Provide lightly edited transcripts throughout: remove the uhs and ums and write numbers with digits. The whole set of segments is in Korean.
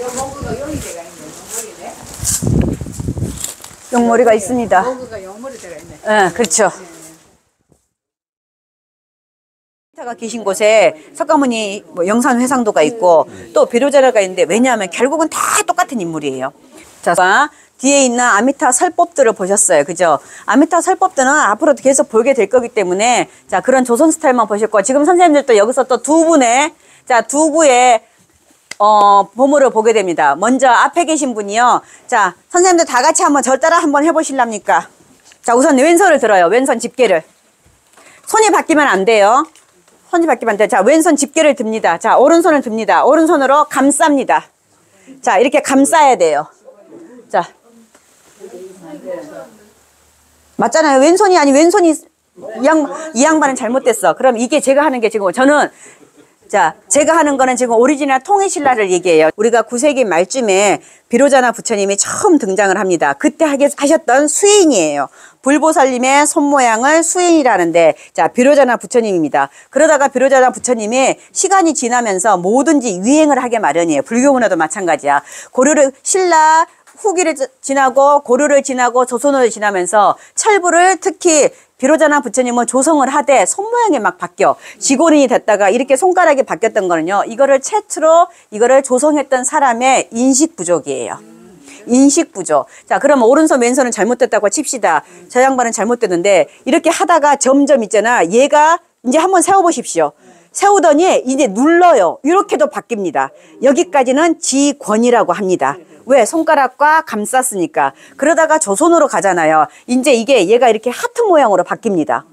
몽구가 용이대가 있네. 용머리네. 용머리가 있습니다. 몽구가 용머리대가 있네. 네, 그렇죠. 가 계신 곳에 석가모니 뭐 영산 회상도가 있고 또 비로자라가 있는데 왜냐하면 결국은 다 똑같은 인물이에요. 자, 뒤에 있는 아미타 설법들을 보셨어요. 그죠? 아미타 설법들은 앞으로도 계속 보게 될 거기 때문에 자, 그런 조선 스타일만 보셨고 지금 선생님들도 여기서 또 두 분의 두 부의 보물을 보게 됩니다. 먼저 앞에 계신 분이요. 자, 선생님들 다 같이 한번 절 따라 한번 해보실랍니까? 자, 우선 왼손을 들어요. 왼손 집게를. 손이 바뀌면 안 돼요. 손이 바뀌면 안 돼요. 자, 왼손 집게를 듭니다. 자, 오른손을 듭니다. 오른손으로 감쌉니다. 자, 이렇게 감싸야 돼요. 자. 맞잖아요. 왼손이 아니 왼손이 이 양반은 잘못됐어. 그럼 이게 제가 하는 게 지금 저는 자, 제가 하는 거는 지금 오리지널 통일신라를 얘기해요. 우리가 9세기 말쯤에 비로자나 부처님이 처음 등장을 합니다. 그때 하셨던 수인이에요. 불보살님의 손모양을 수인이라는데 자, 비로자나 부처님입니다. 그러다가 비로자나 부처님이 시간이 지나면서 뭐든지 유행을 하게 마련이에요. 불교문화도 마찬가지야. 고려를 신라 후기를 지나고 고려를 지나고 조선을 지나면서 철부를 특히 비로자나 부처님은 조성을 하되 손모양이 막 바뀌어 직원이 됐다가 이렇게 손가락이 바뀌었던 거는요. 이거를 최초로 이거를 조성했던 사람의 인식 부족이에요. 인식 부족. 자, 그러면 오른손 왼손은 잘못됐다고 칩시다. 저 양반은 잘못됐는데 이렇게 하다가 점점 있잖아. 얘가 이제 한번 세워보십시오. 세우더니 이제 눌러요. 이렇게도 바뀝니다. 여기까지는 지권이라고 합니다. 왜? 손가락과 감쌌으니까. 그러다가 조선으로 가잖아요. 이제 이게 얘가 이렇게 하트 모양으로 바뀝니다.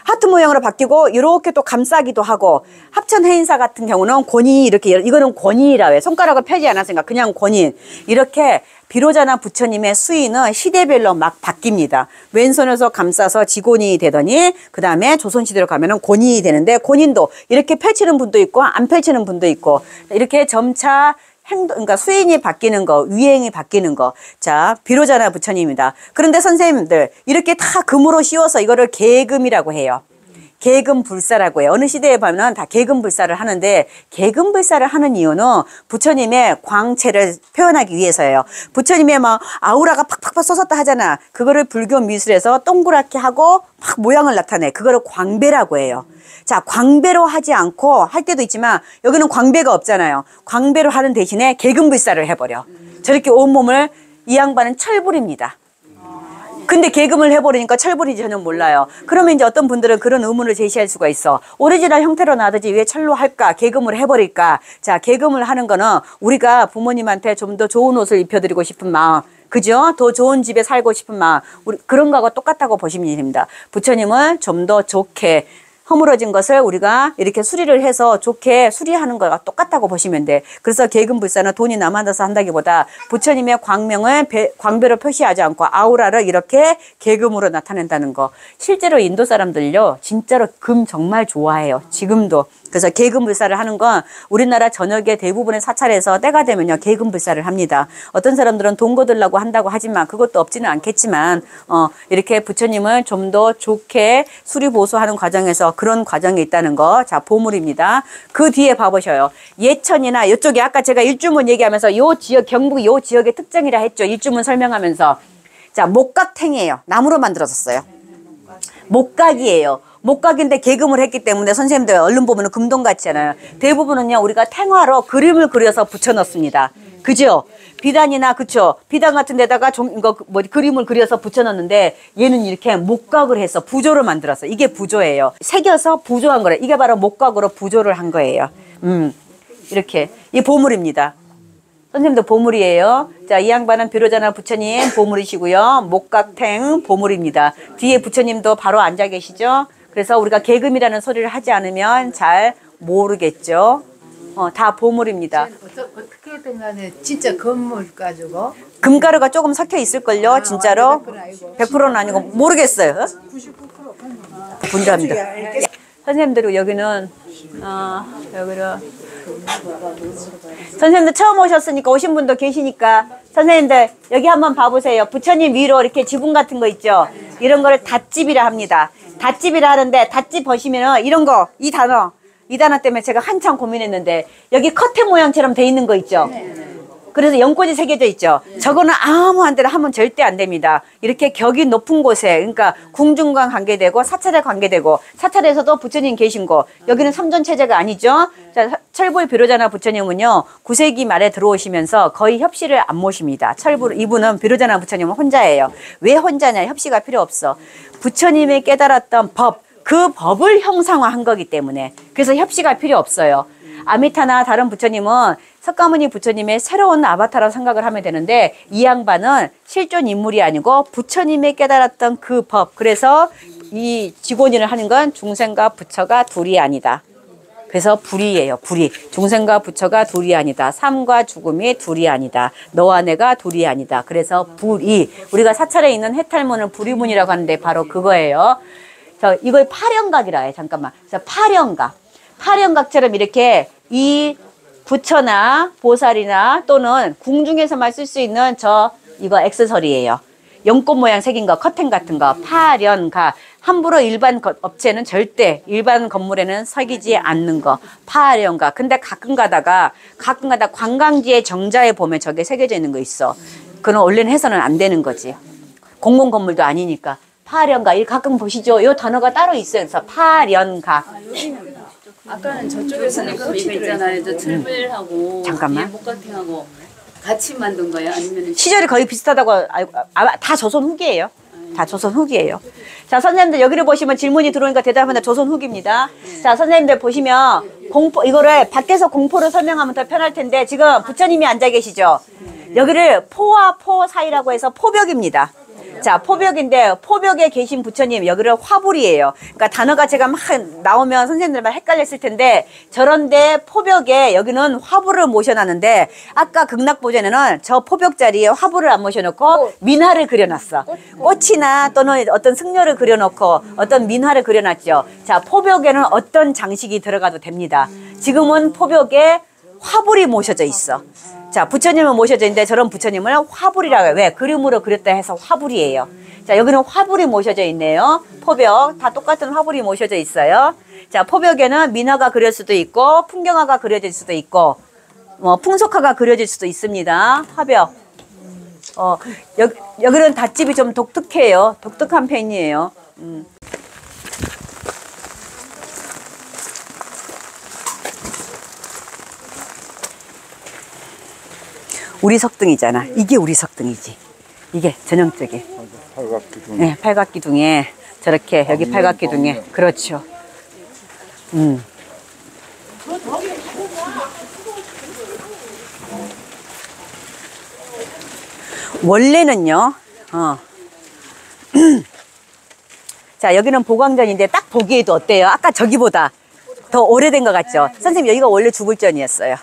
하트 모양으로 바뀌고 이렇게 또 감싸기도 하고 합천 해인사 같은 경우는 권인이 이렇게 이거는 권인이라 해. 손가락을 펴지 않았으니까 그냥 권인. 이렇게 비로자나 부처님의 수인은 시대별로 막 바뀝니다. 왼손에서 감싸서 지곤이 되더니 그 다음에 조선시대로 가면은 권인이 되는데 권인도 이렇게 펼치는 분도 있고 안 펼치는 분도 있고 이렇게 점차 그러니까 수인이 바뀌는 거, 유행이 바뀌는 거. 자, 비로자나 부처님입니다. 그런데 선생님들, 이렇게 다 금으로 씌워서 이거를 계금이라고 해요. 계금불사라고 해요. 어느 시대에 보면 다 계금불사를 하는데 계금불사를 하는 이유는 부처님의 광채를 표현하기 위해서예요. 부처님의 막 아우라가 팍팍팍 솟았다 하잖아. 그거를 불교 미술에서 동그랗게 하고 막 모양을 나타내. 그거를 광배라고 해요. 자, 광배로 하지 않고 할 때도 있지만 여기는 광배가 없잖아요. 광배로 하는 대신에 계금불사를 해버려. 저렇게 온몸을 이 양반은 철불입니다. 근데 계금을 해버리니까 철불인지 전혀 몰라요. 그러면 이제 어떤 분들은 그런 의문을 제시할 수가 있어. 오리지널 형태로 놔두지 왜 철로 할까? 계금을 해버릴까? 자, 계금을 하는 거는 우리가 부모님한테 좀 더 좋은 옷을 입혀드리고 싶은 마음. 그죠? 더 좋은 집에 살고 싶은 마음. 우리 그런 거하고 똑같다고 보시면 됩니다. 부처님을 좀 더 좋게 허물어진 것을 우리가 이렇게 수리를 해서 좋게 수리하는 거가 똑같다고 보시면 돼. 그래서 계금불사는 돈이 남아나서 한다기보다 부처님의 광명을 광배로 표시하지 않고 아우라를 이렇게 계금으로 나타낸다는 거. 실제로 인도 사람들요 진짜로 금 정말 좋아해요. 지금도. 그래서 계금불사를 하는 건 우리나라 전역의 대부분의 사찰에서 때가 되면요 계금불사를 합니다. 어떤 사람들은 돈 거들라고 한다고 하지만 그것도 없지는 않겠지만 이렇게 부처님을 좀 더 좋게 수리보수하는 과정에서 그런 과정이 있다는 거. 자, 보물입니다. 그 뒤에 봐보셔요. 예천이나 이쪽에 아까 제가 일주문 얘기하면서 요 지역 경북 요 지역의 특징이라 했죠. 일주문 설명하면서. 자, 목각탱이에요. 나무로 만들어졌어요. 목각이에요. 목각인데 계금을 했기 때문에 선생님들 얼른 보면 금동 같잖아요. 대부분은요 우리가 탱화로 그림을 그려서 붙여 넣습니다. 그죠? 비단이나 그쵸? 비단 같은 데다가 그림을 그려서 붙여 넣는데 얘는 이렇게 목각을 해서 부조를 만들었어. 이게 부조예요. 새겨서 부조한 거래. 이게 바로 목각으로 부조를 한 거예요. 이렇게 이 보물입니다. 선생님도 보물이에요. 자, 이 양반은 비로자나 부처님 보물이시고요. 목각탱 보물입니다. 뒤에 부처님도 바로 앉아 계시죠. 그래서 우리가 계금이라는 소리를 하지 않으면 잘 모르겠죠. 다 보물입니다. 어떻게든 간에 진짜 금물 가지고 금가루가 조금 섞여 있을걸요. 진짜로 100%는 아니고 모르겠어요. 99% 분자입니다. 선생님들 여기는 선생님들 처음 오셨으니까 오신 분도 계시니까 선생님들 여기 한번 봐보세요. 부처님 위로 이렇게 지붕 같은 거 있죠. 이런 거를 닷집이라 합니다. 닷집이라 하는데 닷집 보시면은 이런 거 이 단어 때문에 제가 한참 고민했는데 여기 커튼 모양처럼 돼 있는 거 있죠. 그래서 연꽃이 새겨져 있죠. 저거는 아무 한 데나 하면 절대 안 됩니다. 이렇게 격이 높은 곳에, 그러니까 궁중과 관계되고 사찰에 관계되고, 사찰에서도 부처님 계신 곳, 여기는 삼존체제가 아니죠. 자, 철불 비로자나 부처님은요 9세기 말에 들어오시면서 거의 협시를 안 모십니다. 철불 이분은 비로자나 부처님은 혼자예요. 왜 혼자냐? 협시가 필요 없어. 부처님이 깨달았던 법, 그 법을 형상화한 거기 때문에, 그래서 협시가 필요 없어요. 아미타나 다른 부처님은 석가모니 부처님의 새로운 아바타라고 생각을 하면 되는데, 이 양반은 실존 인물이 아니고 부처님이 깨달았던 그 법, 그래서 이 직원인을 하는 건 중생과 부처가 둘이 아니다. 그래서 불이에요. 불이. 중생과 부처가 둘이 아니다. 삶과 죽음이 둘이 아니다. 너와 내가 둘이 아니다. 그래서 불이. 우리가 사찰에 있는 해탈문을 불이문이라고 하는데 바로 그거예요. 이걸 파령각이라 해요. 잠깐만. 그래서 파령각. 파령각처럼 이렇게 이 부처나 보살이나 또는 궁중에서만 쓸 수 있는 이거 액세서리예요. 연꽃 모양 새긴 거, 커튼 같은 거, 파련각. 함부로 일반 업체는 절대, 일반 건물에는 새기지 않는 거, 파련각. 근데 가끔 가다가 관광지의 정자에 보면 저게 새겨져 있는 거 있어. 그건 원래는 해서는 안 되는 거지. 공공 건물도 아니니까. 파련각. 이 가끔 보시죠. 이 단어가 따로 있어요. 그래서 파련각. 아까는 저쪽에서는 그 이거 있잖아요. 저 철별하고 잠깐만. 목각탱하고 같이 만든 거예요? 아니면 시절이 거의 비슷하다고 알고, 아마 다 조선 후기예요. 다 조선 후기예요. 자, 선생님들 여기를 보시면 질문이 들어오니까 대답하면 조선 후기입니다. 자, 선생님들 보시면 이거를 밖에서 공포를 설명하면 더 편할 텐데, 지금 부처님이 앉아 계시죠? 여기를 포와 포 사이라고 해서 포벽입니다. 자, 포벽인데 포벽에 계신 부처님, 여기를 화불이에요. 그러니까 단어가 제가 막 나오면 선생님들만 헷갈렸을 텐데, 저런데 포벽에 여기는 화불을 모셔놨는데, 아까 극락보전에는 저 포벽 자리에 화불을 안 모셔놓고 민화를 그려놨어. 꽃이나 또는 어떤 승려를 그려놓고 어떤 민화를 그려놨죠. 자, 포벽에는 어떤 장식이 들어가도 됩니다. 지금은 포벽에 화불이 모셔져 있어. 자, 부처님은 모셔져 있는데 저런 부처님을 화불이라고 해요. 왜? 그림으로 그렸다 해서 화불이에요. 자, 여기는 화불이 모셔져 있네요. 포벽 다 똑같은 화불이 모셔져 있어요. 자, 포벽에는 민화가 그릴 수도 있고 풍경화가 그려질 수도 있고 풍속화가 그려질 수도 있습니다. 화벽. 여기는 닷집이 좀 독특해요. 독특한 편이에요. 우리 석등이잖아. 이게 우리 석등이지. 이게 전형적인. 팔각기둥. 네, 팔각기둥에 저렇게 여기 팔각기둥에 그렇죠. 원래는요. 자, 여기는 보광전인데 딱 보기에도 어때요? 아까 저기보다 더 오래된 것 같죠? 선생님, 여기가 원래 주불전이었어요.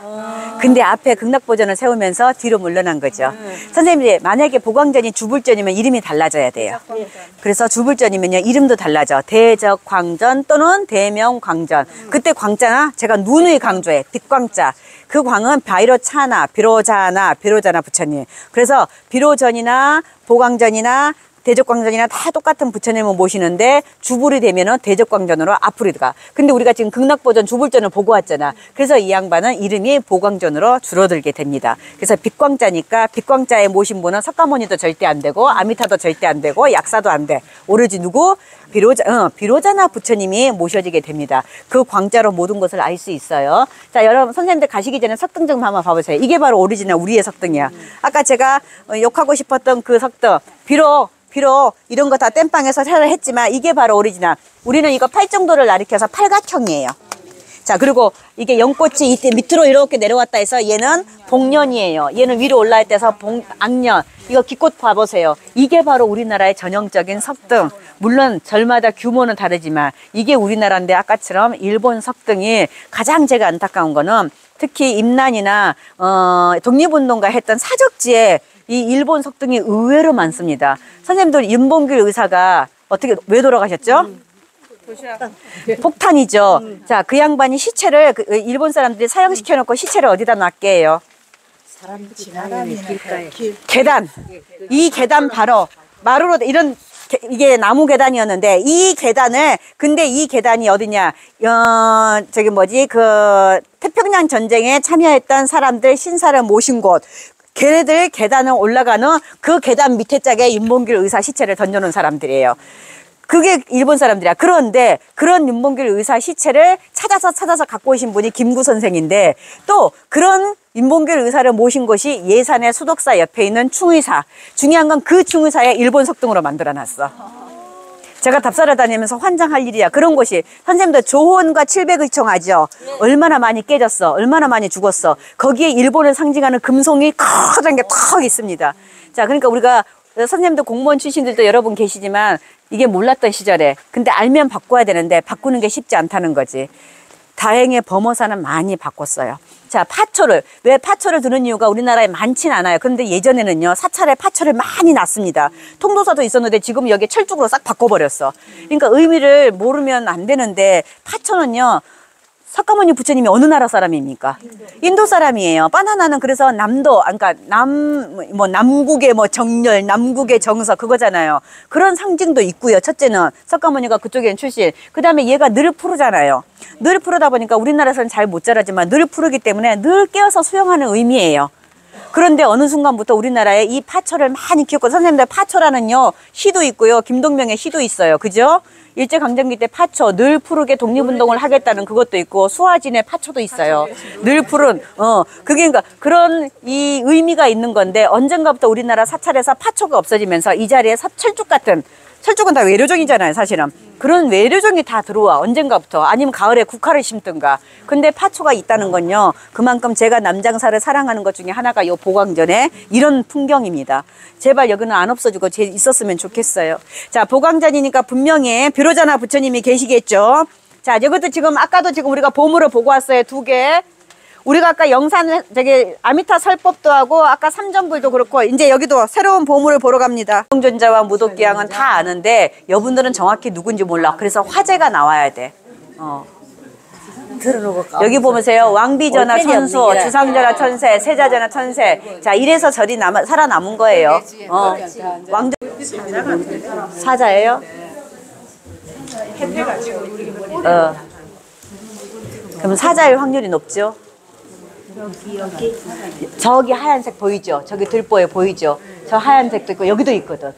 근데 앞에 극락보전을 세우면서 뒤로 물러난 거죠. 선생님이 만약에 보광전이 주불전이면 이름이 달라져야 돼요. 그래서 주불전이면요, 이름도 달라져. 대적광전 또는 대명광전. 그때 광자나 제가 누누이 강조해. 빛광자. 그 광은 바이로차나 비로자나 부처님. 그래서 비로전이나 보광전이나 대적광전이나 다 똑같은 부처님을 모시는데 주불이 되면은 대적광전으로 앞으로 가. 근데 우리가 지금 극락보전 주불전을 보고 왔잖아. 그래서 이 양반은 이름이 보광전으로 줄어들게 됩니다. 그래서 빛광자니까 빛광자에 모신 분은 석가모니도 절대 안 되고 아미타도 절대 안 되고 약사도 안 돼. 오로지 누구? 비로자나 부처님이 모셔지게 됩니다. 그 광자로 모든 것을 알 수 있어요. 자, 여러분 선생님들 가시기 전에 석등 좀 한번 봐보세요. 이게 바로 오리지널 우리의 석등이야. 아까 제가 욕하고 싶었던 그 석등. 비록 이런 거 다 땜빵해서 했지만 이게 바로 오리지널. 우리는 이거 팔정도를 가리켜서 팔각형이에요. 자, 그리고 이게 연꽃이 이때 밑으로 이렇게 내려왔다 해서 얘는 복년이에요. 얘는 위로 올라갈 때서 악년. 이거 기꽃 봐보세요. 이게 바로 우리나라의 전형적인 석등. 물론 절마다 규모는 다르지만 이게 우리나라인데, 아까처럼 일본 석등이 가장 제가 안타까운 거는 특히 임난이나 독립운동가 했던 사적지에 이 일본 석등이 의외로 많습니다. 선생님들 윤봉길 의사가 왜 돌아가셨죠? 폭탄이죠. 자, 그 양반이 시체를 일본 사람들이 사형시켜놓고 시체를 어디다 놨게 해요? 계단. 이 계단 바로 마루로 이게 나무 계단이었는데 이 계단을, 근데 이 계단이 어디냐? 태평양 전쟁에 참여했던 사람들 신사를 모신 곳. 걔네들 계단을 올라가는 그 계단 밑에 짝에 윤봉길 의사 시체를 던져놓은 사람들이에요. 그게 일본 사람들이야. 그런데 그런 윤봉길 의사 시체를 찾아서 갖고 오신 분이 김구 선생인데, 또 그런 윤봉길 의사를 모신 곳이 예산의 수덕사 옆에 있는 충의사. 중요한 건 그 충의사에 일본 석등으로 만들어놨어. 제가 답사를 다니면서 환장할 일이야. 그런 곳이. 선생님도 조혼과 칠백의청하죠. 얼마나 많이 깨졌어. 얼마나 많이 죽었어. 거기에 일본을 상징하는 금송이 커다란 게 턱 있습니다. 자, 그러니까 우리가 선생님도 공무원 출신들도 여러분 계시지만 이게 몰랐던 시절에, 근데 알면 바꿔야 되는데 바꾸는 게 쉽지 않다는 거지. 다행히 범어사는 많이 바꿨어요. 자, 파초를. 왜 파초를 두는 이유가 우리나라에 많진 않아요. 그런데 예전에는요, 사찰에 파초를 많이 놨습니다. 통도사도 있었는데 지금 여기 철쭉으로 싹 바꿔버렸어. 그러니까 의미를 모르면 안 되는데, 파초는요, 석가모니 부처님이 어느 나라 사람입니까? 인도 사람이에요. 바나나는 그래서 남도, 그러니까 남국의 정열, 남국의 정서, 그거잖아요. 그런 상징도 있고요. 첫째는 석가모니가 그쪽에 출신. 그 다음에 얘가 늘 푸르잖아요. 늘 푸르다 보니까 우리나라에서는 잘 못 자라지만 늘 푸르기 때문에 늘 깨어서 수영하는 의미예요. 그런데 어느 순간부터 우리나라에 이 파초를 많이 키웠고, 선생님들 파초라는요, 시도 있고요. 김동명의 시도 있어요. 그죠? 일제강점기 때 파초, 늘 푸르게 독립운동을 하겠다는 그것도 있고, 수화진의 파초도 있어요. 늘 푸른, 그게 그러니까 그런 이 의미가 있는 건데, 언젠가부터 우리나라 사찰에서 파초가 없어지면서 이 자리에 철쭉 같은, 철쭉은 다 외료종이잖아요, 사실은. 그런 외료종이 다 들어와, 언젠가부터. 아니면 가을에 국화를 심든가. 근데 파초가 있다는 건요, 그만큼 제가 남장사를 사랑하는 것 중에 하나가 요 보광전에 이런 풍경입니다. 제발 여기는 안 없어지고 있었으면 좋겠어요. 자, 보광전이니까 분명히 비로자나 부처님이 계시겠죠. 자, 이것도 지금 아까도 지금 우리가 보물을 보고 왔어요, 2개. 우리가 아까 영산 아미타 설법도 하고 아까 삼전불도 그렇고, 이제 여기도 새로운 보물을 보러 갑니다. 무동존자와 무독기양은 다 아는데 여분들은 정확히 누군지 몰라. 그래서 화제가 나와야 돼. 여기 보세요. 왕비전하 천수, 주상전하 천세, 세자전하 천세. 자, 이래서 절이 살아남은 거예요. 왕전 사자예요? 그럼 사자일 확률이 높죠? 저기 하얀색 보이죠? 저기 들보에 보이죠? 저 하얀색도 있고 여기도 있거든.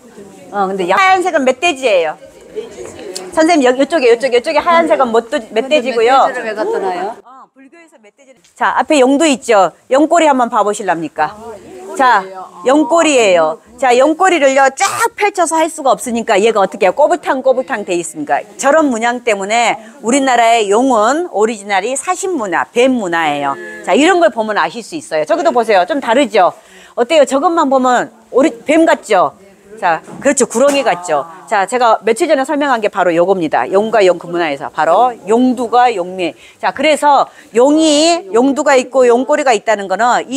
근데 하얀색은 멧돼지예요. 선생님 이쪽에 하얀색은 멧돼지고요. 왜 갖다 놔요? 불교에서 멧돼지. 자, 앞에 용도 있죠? 용꼬리 한번 봐보실랍니까? 자, 용꼬리예요. 자, 용꼬리를요 쫙 펼쳐서 할 수가 없으니까 얘가 어떻게 해요? 꼬불탕 돼 있습니까? 저런 문양 때문에 우리나라의 용은 오리지널이 사신문화, 뱀문화예요. 자, 이런 걸 보면 아실 수 있어요. 저기도 보세요. 좀 다르죠? 어때요? 저것만 보면 뱀 같죠? 자, 그렇죠. 구렁이 같죠. 자, 제가 며칠 전에 설명한 게 바로 요겁니다. 용과 용 그 문화에서 바로 용두가 용미. 자, 그래서 용두가 있고 용꼬리가 있다는 거는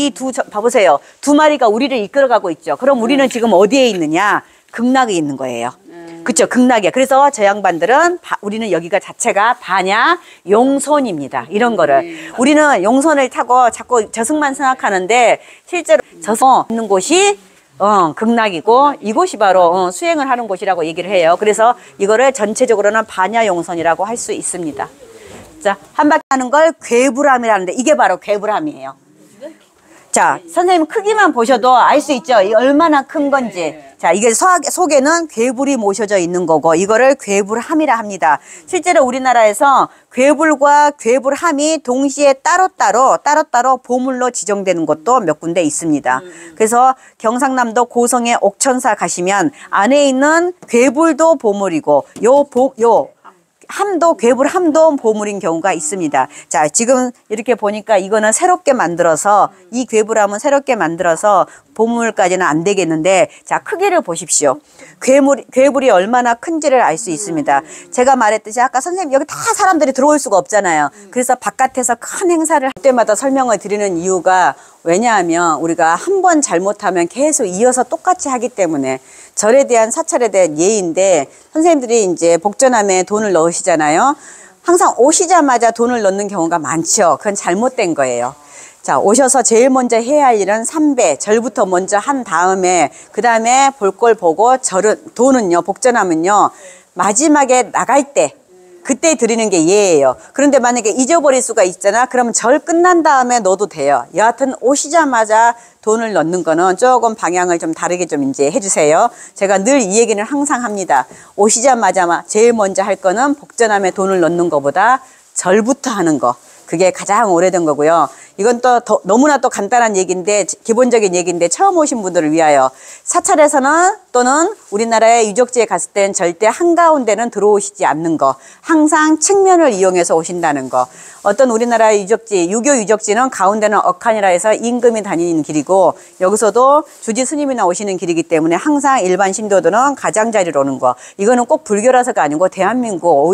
봐보세요. 2마리가 우리를 이끌어가고 있죠. 그럼 우리는 지금 어디에 있느냐? 극락에 있는 거예요. 그쵸, 극락이야. 그래서 저 양반들은 우리는 여기가 자체가 반야 용선입니다. 이런 거를. 우리는 용선을 타고 자꾸 저승만 생각하는데 실제로 저승 있는 곳이 극락이고 이곳이 바로 수행을 하는 곳이라고 얘기를 해요. 그래서 이거를 전체적으로는 반야용선이라고 할 수 있습니다. 자, 한 바퀴 하는 걸 괴불함이라는데 이게 바로 괴불함이에요. 자, 선생님 크기만 보셔도 알 수 있죠? 이 얼마나 큰 건지. 자, 이게 속에는 괴불이 모셔져 있는 거고 이거를 괴불함이라 합니다. 실제로 우리나라에서 괴불과 괴불함이 동시에 따로따로 보물로 지정되는 곳도 몇 군데 있습니다. 그래서 경상남도 고성의 옥천사 가시면 안에 있는 괴불도 보물이고 괴불함도 보물인 경우가 있습니다. 자, 지금 이렇게 보니까 이거는 새롭게 만들어서 이 괴불함은 새롭게 만들어서 보물까지는 안 되겠는데, 자, 크기를 보십시오. 괴불이 얼마나 큰지를 알 수 있습니다. 제가 말했듯이 아까 선생님 여기 다 사람들이 들어올 수가 없잖아요. 그래서 바깥에서 큰 행사를 할 때마다 설명을 드리는 이유가 왜냐하면 우리가 한 번 잘못하면 계속 이어서 똑같이 하기 때문에 절에 대한 사찰에 대한 예의인데, 선생님들이 이제 복전함에 돈을 넣으시잖아요. 항상 오시자마자 돈을 넣는 경우가 많죠. 그건 잘못된 거예요. 자, 오셔서 제일 먼저 해야 할 일은 삼배, 절부터 먼저 한 다음에 그 다음에 볼 걸 보고 돈은요, 복전하면요 마지막에 나갈 때 그때 드리는 게 예예요. 그런데 만약에 잊어버릴 수가 있잖아. 그러면 절 끝난 다음에 넣어도 돼요. 여하튼 오시자마자 돈을 넣는 거는 조금 방향을 좀 다르게 좀 이제 해주세요. 제가 늘 이 얘기는 항상 합니다. 오시자마자 제일 먼저 할 거는 복전함에 돈을 넣는 것보다 절부터 하는 거. 그게 가장 오래된 거고요. 이건 또 너무나 또 간단한 얘기인데, 기본적인 얘기인데 처음 오신 분들을 위하여 사찰에서는 또는 우리나라의 유적지에 갔을 땐 절대 한가운데는 들어오시지 않는 거, 항상 측면을 이용해서 오신다는 거. 어떤 우리나라의 유적지, 유교 유적지는 가운데는 억한이라 해서 임금이 다니는 길이고, 여기서도 주지 스님이나 오시는 길이기 때문에 항상 일반 신도들은 가장자리로 오는 거. 이거는 꼭 불교라서가 아니고 대한민국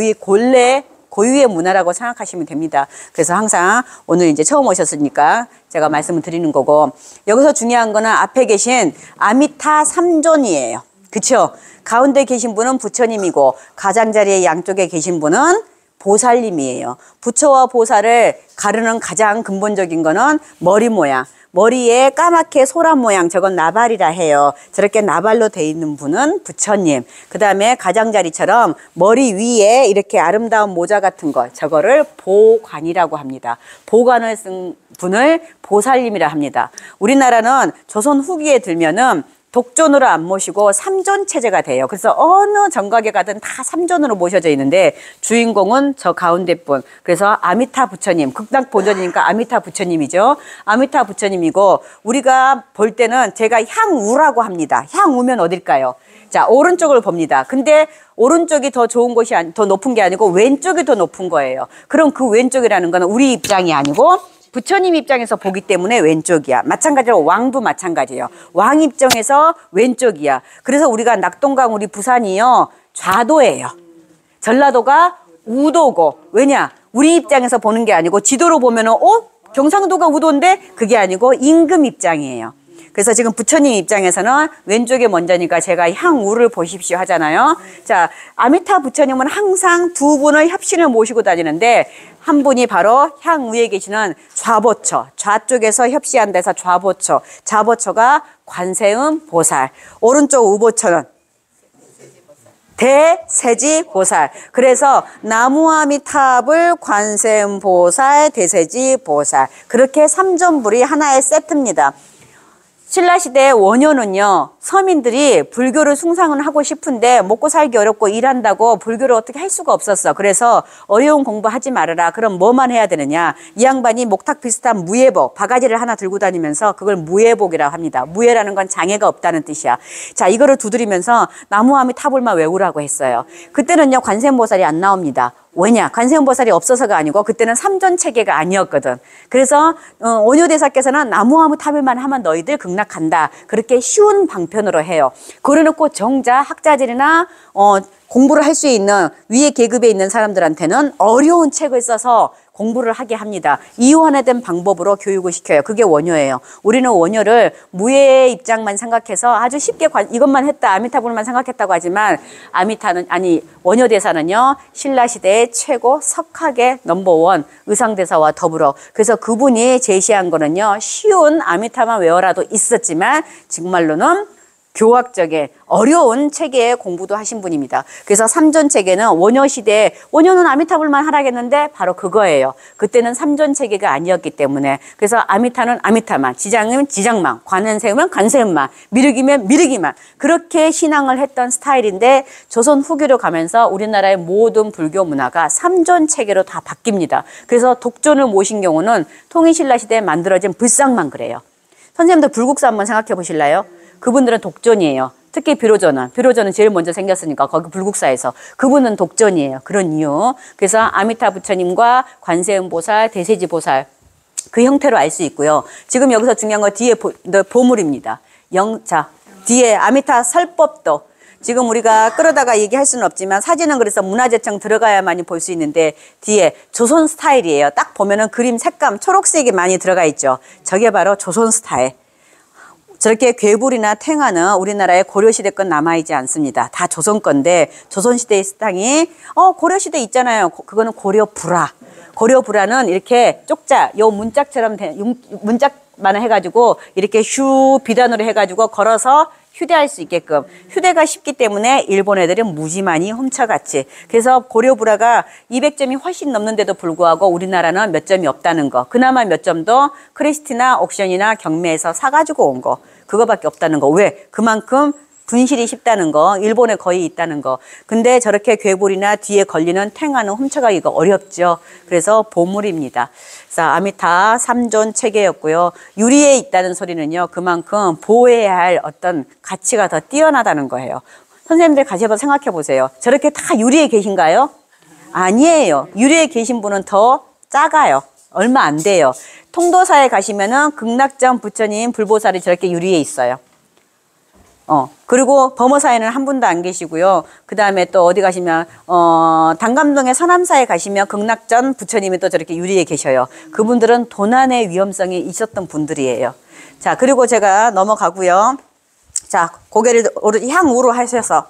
고유의 문화라고 생각하시면 됩니다. 그래서 항상 오늘 이제 처음 오셨으니까 제가 말씀을 드리는 거고, 여기서 중요한 거는 앞에 계신 아미타 삼존이에요. 그쵸? 가운데 계신 분은 부처님이고 가장자리의 양쪽에 계신 분은 보살님이에요. 부처와 보살을 가르는 가장 근본적인 거는 머리 모양. 머리에 까맣게 소란 모양, 저건 나발이라 해요. 저렇게 나발로 돼 있는 분은 부처님. 그 다음에 가장자리처럼 머리 위에 이렇게 아름다운 모자 같은 거, 저거를 보관이라고 합니다. 보관을 쓴 분을 보살님이라 합니다. 우리나라는 조선 후기에 들면은 독존으로 안 모시고 삼존 체제가 돼요. 그래서 어느 정각에 가든 다 삼존으로 모셔져 있는데 주인공은 저 가운데 분. 그래서 아미타 부처님, 극락 보존이니까 아미타 부처님이죠. 아미타 부처님이고, 우리가 볼 때는 제가 향우라고 합니다. 향우면 어딜까요? 자, 오른쪽을 봅니다. 근데 오른쪽이 더 좋은 곳이 더 높은 게 아니고 왼쪽이 더 높은 거예요. 그럼 그 왼쪽이라는 거는 우리 입장이 아니고 부처님 입장에서 보기 때문에 왼쪽이야. 마찬가지로 왕도 마찬가지예요. 왕 입장에서 왼쪽이야. 그래서 우리가 낙동강 우리 부산이요, 좌도예요. 전라도가 우도고. 왜냐? 우리 입장에서 보는 게 아니고 지도로 보면은 경상도가 우도인데 그게 아니고 임금 입장이에요. 그래서 지금 부처님 입장에서는 왼쪽에 먼저니까 제가 향우를 보십시오 하잖아요. 자, 아미타 부처님은 항상 두 분의 협신을 모시고 다니는데, 한 분이 바로 향우에 계시는 좌보처, 좌쪽에서 협시한 데서 좌보처, 좌보처가 관세음 보살, 오른쪽 우보처는 대세지 보살. 그래서 나무아미탑을 관세음 보살, 대세지 보살, 그렇게 삼존불이 하나의 세트입니다. 신라시대 원효는요, 서민들이 불교를 숭상은 하고 싶은데 먹고 살기 어렵고 일한다고 불교를 어떻게 할 수가 없었어. 그래서 어려운 공부하지 말아라. 그럼 뭐만 해야 되느냐. 이 양반이 목탁 비슷한 무예복, 바가지를 하나 들고 다니면서 그걸 무예복이라고 합니다. 무예라는 건 장애가 없다는 뜻이야. 자, 이거를 두드리면서 나무아미 타불만 외우라고 했어요. 그때는요, 관세음보살이 안 나옵니다. 왜냐? 관세음보살이 없어서가 아니고 그때는 삼존 체계가 아니었거든. 그래서 원효대사께서는 나무아무 탑을만 하면 너희들 극락한다. 그렇게 쉬운 방편으로 해요. 그래놓고 정작 학자들이나 공부를 할 수 있는 위에 계급에 있는 사람들한테는 어려운 책을 써서 공부를 하게 합니다. 이완화된 방법으로 교육을 시켜요. 그게 원효예요. 우리는 원효를 무예의 입장만 생각해서 아주 쉽게 이것만 했다, 아미타불만 생각했다고 하지만, 원효대사는요, 신라시대의 최고 석학의 넘버원 의상대사와 더불어, 그래서 그분이 제시한 거는요, 쉬운 아미타만 외워라도 있었지만 정말로는 교학적인 어려운 체계의 공부도 하신 분입니다. 그래서 삼존 체계는 원효 시대에, 원효는 아미타불만 하라겠는데 바로 그거예요. 그때는 삼존 체계가 아니었기 때문에. 그래서 아미타는 아미타만, 지장은 지장만, 관은 세우면 관세음만, 미륵이면 미륵이만, 그렇게 신앙을 했던 스타일인데, 조선 후기로 가면서 우리나라의 모든 불교 문화가 삼존 체계로 다 바뀝니다. 그래서 독존을 모신 경우는 통일신라 시대에 만들어진 불상만 그래요. 선생님들 불국사 한번 생각해 보실래요? 그분들은 독존이에요. 특히 비로조는 제일 먼저 생겼으니까 거기 불국사에서 그분은 독존이에요. 그런 이유. 그래서 아미타 부처님과 관세음보살, 대세지보살, 그 형태로 알 수 있고요. 지금 여기서 중요한 거 뒤에 보물입니다. 뒤에 아미타 설법도, 지금 우리가 끌어다가 얘기할 수는 없지만 사진은 그래서 문화재청 들어가야만이 볼 수 있는데, 뒤에 조선 스타일이에요. 딱 보면은 그림 색감 초록색이 많이 들어가 있죠. 저게 바로 조선 스타일. 저렇게 괴불이나 탱화는 우리나라의 고려시대 건 남아있지 않습니다. 다 조선 건데, 조선시대의 땅이 고려시대 있잖아요. 그거는 고려불화. 고려불화는 이렇게 쪽자, 요 문짝처럼 된 문짝 해가지고 이렇게 슈 비단으로 해가지고 걸어서 휴대할 수 있게끔 휴대가 쉽기 때문에 일본 애들은 무지 많이 훔쳐갔지. 그래서 고려불화가 200점이 훨씬 넘는데도 불구하고 우리나라는 몇 점이 없다는 거. 그나마 몇 점도 크리스티나 옥션이나 경매에서 사가지고 온 거. 그거밖에 없다는 거. 왜? 그만큼 분실이 쉽다는 거, 일본에 거의 있다는 거. 근데 저렇게 괴물이나 뒤에 걸리는 탱화는 훔쳐가기가 어렵죠. 그래서 보물입니다. 자, 아미타 3존 체계였고요. 유리에 있다는 소리는요, 그만큼 보호해야 할 어떤 가치가 더 뛰어나다는 거예요. 선생님들 같이 한번 생각해 보세요. 저렇게 다 유리에 계신가요? 아니에요. 유리에 계신 분은 더 작아요. 얼마 안 돼요. 통도사에 가시면은 극락전 부처님 불보살이 저렇게 유리에 있어요. 그리고 범어사에는 한 분도 안 계시고요. 그 다음에 또 어디 가시면, 단감동의 서남사에 가시면 극락전 부처님이 또 저렇게 유리에 계셔요. 그분들은 도난의 위험성이 있었던 분들이에요. 자, 그리고 제가 넘어가고요. 자, 고개를 향우로 하셔서.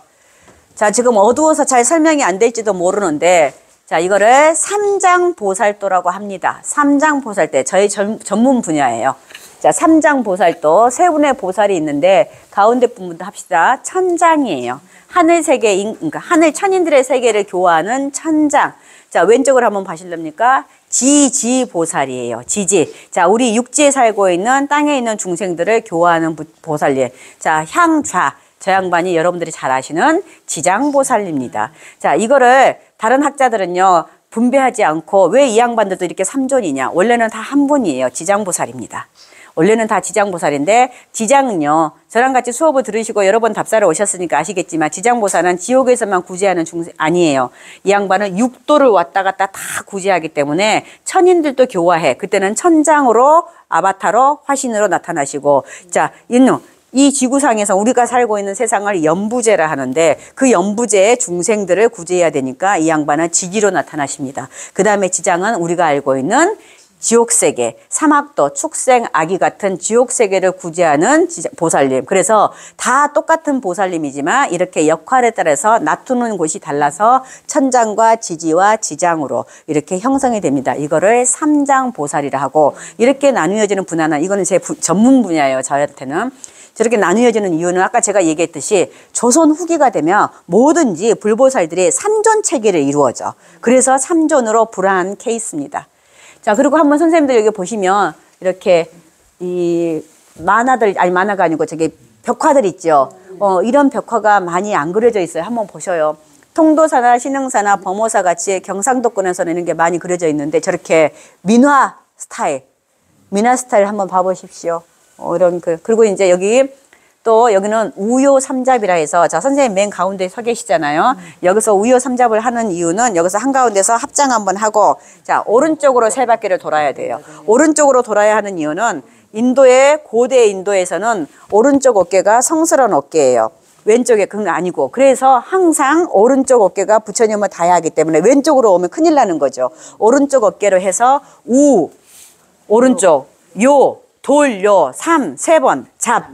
자, 지금 어두워서 잘 설명이 안 될지도 모르는데, 자, 이거를 삼장보살도라고 합니다. 삼장보살도, 저희 전문 분야예요. 자, 삼장보살도 세 분의 보살이 있는데 가운데 분부터 합시다. 천장이에요. 하늘 세계, 그러니까 하늘 천인들의 세계를 교화하는 천장. 자, 왼쪽으로 한번 봐실랍니까? 지지보살이에요. 지지. 자, 우리 육지에 살고 있는 땅에 있는 중생들을 교화하는 보살님. 자, 향좌. 저 양반이 여러분들이 잘 아시는 지장보살입니다. 자, 이거를 다른 학자들은요, 분배하지 않고 왜 이 양반들도 이렇게 삼존이냐? 원래는 다 한 분이에요. 지장보살입니다. 원래는 다 지장보살인데 지장은요, 저랑 같이 수업을 들으시고 여러 번 답사를 오셨으니까 아시겠지만 지장보살은 지옥에서만 구제하는 중생 아니에요. 이 양반은 육도를 왔다 갔다 다 구제하기 때문에 천인들도 교화해. 그때는 천장으로 아바타로 화신으로 나타나시고, 자, 이 지구상에서 우리가 살고 있는 세상을 연부제라 하는데 그 연부제의 중생들을 구제해야 되니까 이 양반은 지지로 나타나십니다. 그 다음에 지장은 우리가 알고 있는 지옥세계, 사막도, 축생, 아기 같은 지옥세계를 구제하는 보살님. 그래서 다 똑같은 보살님이지만 이렇게 역할에 따라서 놔두는 곳이 달라서 천장과 지지와 지장으로 이렇게 형성이 됩니다. 이거를 삼장보살이라 하고, 이렇게 나누어지는 분야는 이거는 제 전문 분야예요. 저한테는. 저렇게 나누어지는 이유는 아까 제가 얘기했듯이 조선 후기가 되면 뭐든지 불보살들이 삼존 체계를 이루어져. 그래서 삼존으로 불화한 케이스입니다. 자, 그리고 한번 선생님들 여기 보시면 이렇게 이 만화들, 아니 만화가 아니고 저기 벽화들 있죠. 이런 벽화가 많이 안 그려져 있어요. 한번 보셔요. 통도사나 신흥사나 범호사 같이 경상도권에서는 이런 게 많이 그려져 있는데 저렇게 민화 스타일 한번 봐보십시오. 이런 그리고 이제 여기는 우요 삼잡이라 해서, 자, 선생님 맨 가운데 서 계시잖아요. 여기서 우요 삼잡을 하는 이유는 여기서 한가운데서 합장 한번 하고, 자, 오른쪽으로 세 바퀴를 돌아야 돼요. 오른쪽으로 돌아야 하는 이유는 고대 인도에서는 오른쪽 어깨가 성스러운 어깨예요. 왼쪽에 그건 아니고. 그래서 항상 오른쪽 어깨가 부처님을 닿아야 하기 때문에 왼쪽으로 오면 큰일 나는 거죠. 오른쪽 어깨로 해서 오른쪽, 돌요, 세 번,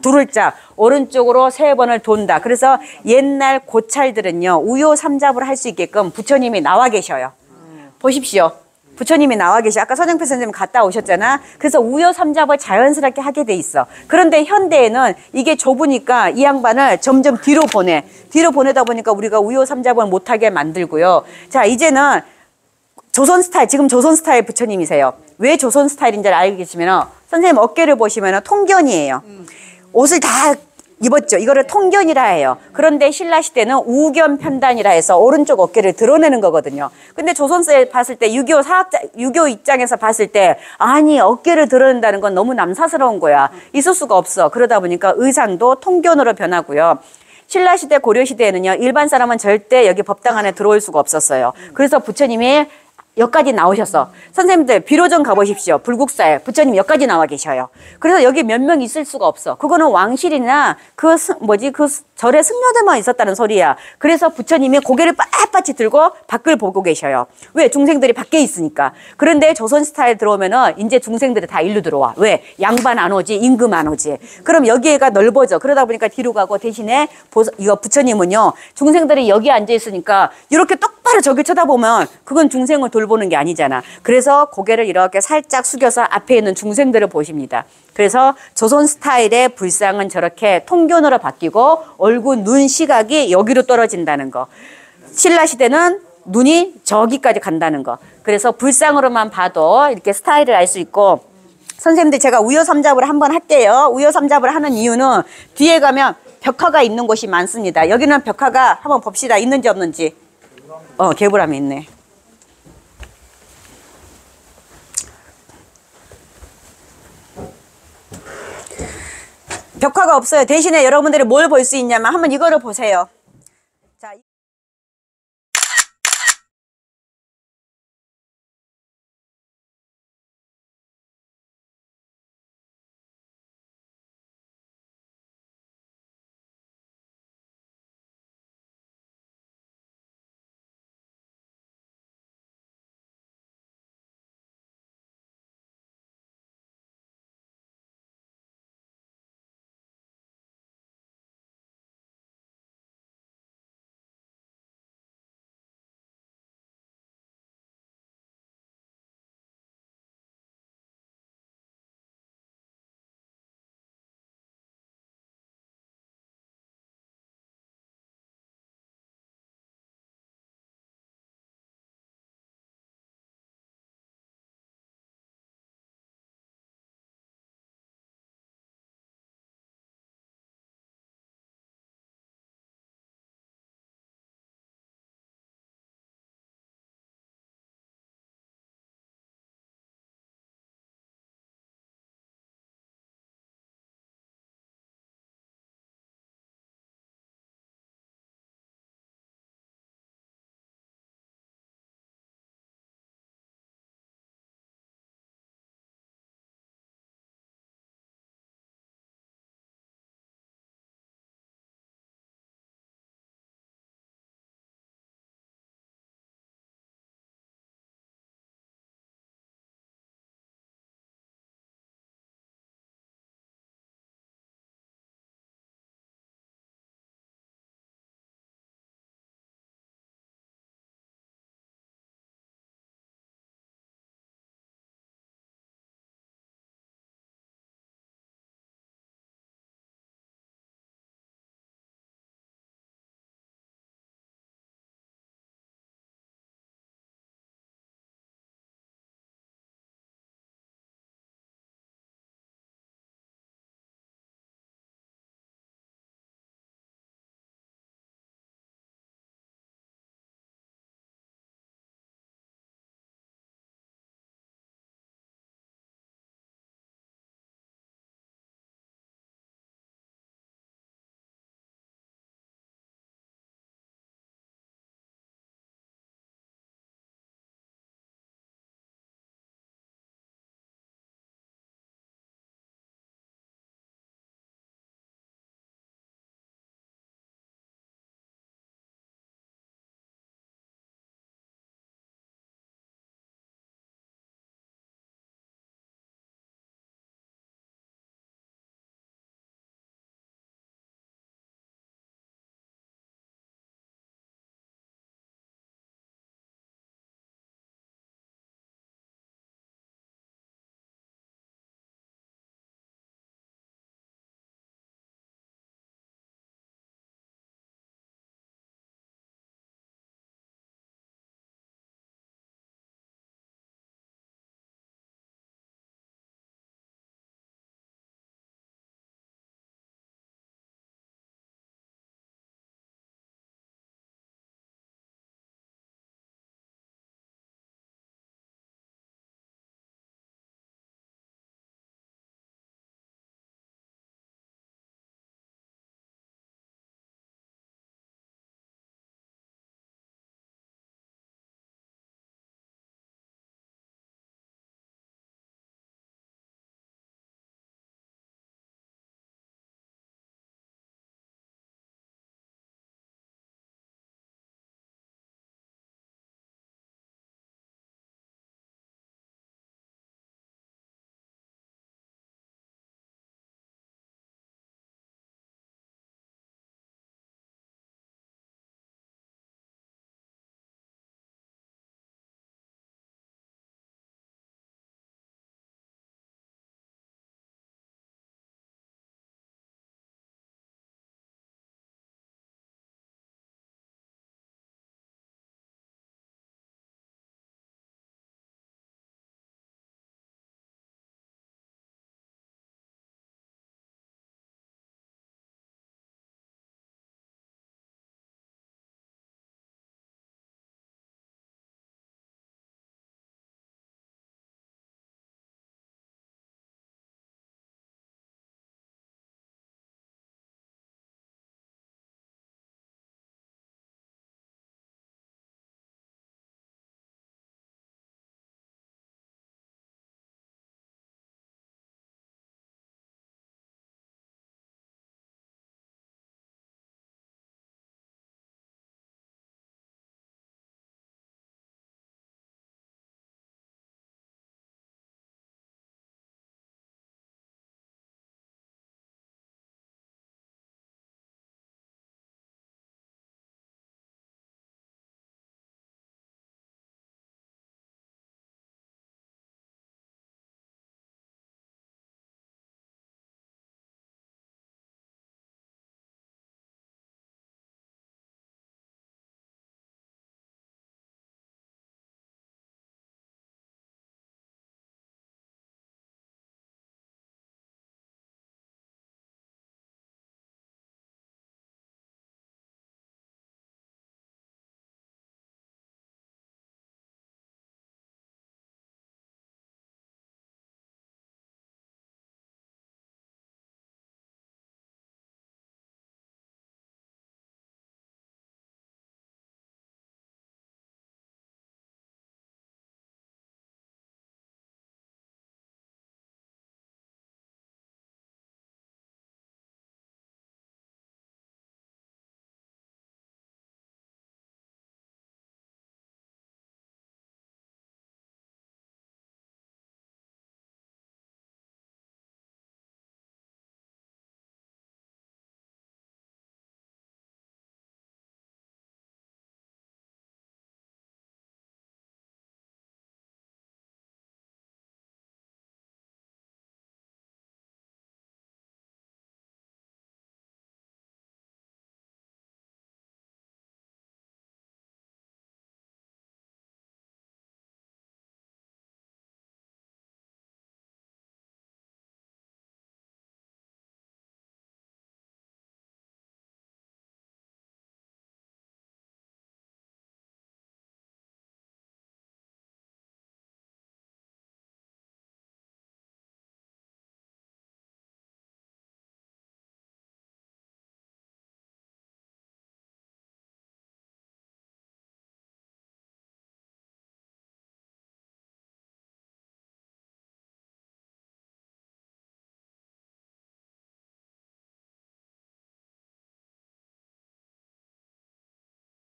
둘을 잡, 오른쪽으로 3번을 돈다. 그래서 옛날 고찰들은요, 우요 삼잡을 할 수 있게끔 부처님이 나와 계셔요. 보십시오. 부처님이 나와 계셔. 아까 서정표 선생님 갔다 오셨잖아. 그래서 우요 삼잡을 자연스럽게 하게 돼 있어. 그런데 현대에는 이게 좁으니까 이 양반을 점점 뒤로 보내다 보니까 우리가 우요 삼잡을 못하게 만들고요. 자, 이제는 조선 스타일, 지금 조선 스타일 부처님이세요. 왜 조선 스타일인지 알고 계시면 선생님 어깨를 보시면 통견이에요. 옷을 다 입었죠. 이거를 통견이라 해요. 그런데 신라 시대는 우견 편단이라 해서 오른쪽 어깨를 드러내는 거거든요. 근데 조선시대 봤을 때 유교 입장에서 봤을 때 아니 어깨를 드러낸다는 건 너무 남사스러운 거야. 있을 수가 없어. 그러다 보니까 의상도 통견으로 변하고요. 신라시대 고려시대에는요, 일반 사람은 절대 여기 법당 안에 들어올 수가 없었어요. 그래서 부처님이 여기까지 나오셨어. 선생님들 비로정 가보십시오. 불국사에 부처님 여기까지 나와 계셔요. 그래서 여기 몇 명 있을 수가 없어. 그거는 왕실이나 절에 승려들만 있었다는 소리야. 그래서 부처님이 고개를 빳빳이 들고 밖을 보고 계셔요. 왜? 중생들이 밖에 있으니까. 그런데 조선 스타일 들어오면은 이제 중생들이 다 일로 들어와. 왜? 양반 안 오지, 임금 안 오지. 그럼 여기가 넓어져. 그러다 보니까 뒤로 가고 대신에 이거 부처님은요, 중생들이 여기 앉아 있으니까 이렇게 똑바로 저기 쳐다보면 그건 중생을 돌보는 게 아니잖아. 그래서 고개를 이렇게 살짝 숙여서 앞에 있는 중생들을 보십니다. 그래서 조선 스타일의 불상은 저렇게 통균으로 바뀌고 얼굴 눈 시각이 여기로 떨어진다는 거. 신라 시대는 눈이 저기까지 간다는 거. 그래서 불상으로만 봐도 이렇게 스타일을 알 수 있고, 선생님들 제가 우여삼잡을 한번 할게요. 우여삼잡을 하는 이유는 뒤에 가면 벽화가 있는 곳이 많습니다. 여기는 벽화가 한번 봅시다. 있는지 없는지. 개불함이 있네. 벽화가 없어요. 대신에 여러분들이 뭘 볼 수 있냐면 한번 이거를 보세요. 자.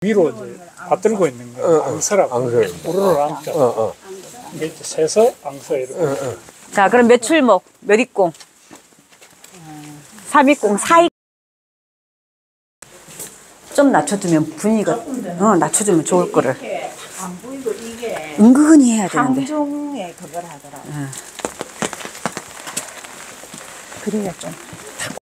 위로 이제 받들고 있는 거 앙서라고. 앙서. 우르르 앙서. 이게 이제 세서 앙서 이렇게. 자, 그럼 몇 출목, 몇 입공? 3입공, 4입. 좀 낮춰두면 분위기가, 낮춰주면 좋을 거를. 안 보이고 이게 은근히 해야 되는데. 항종에 그걸 하더라고. 응. 그래야 좀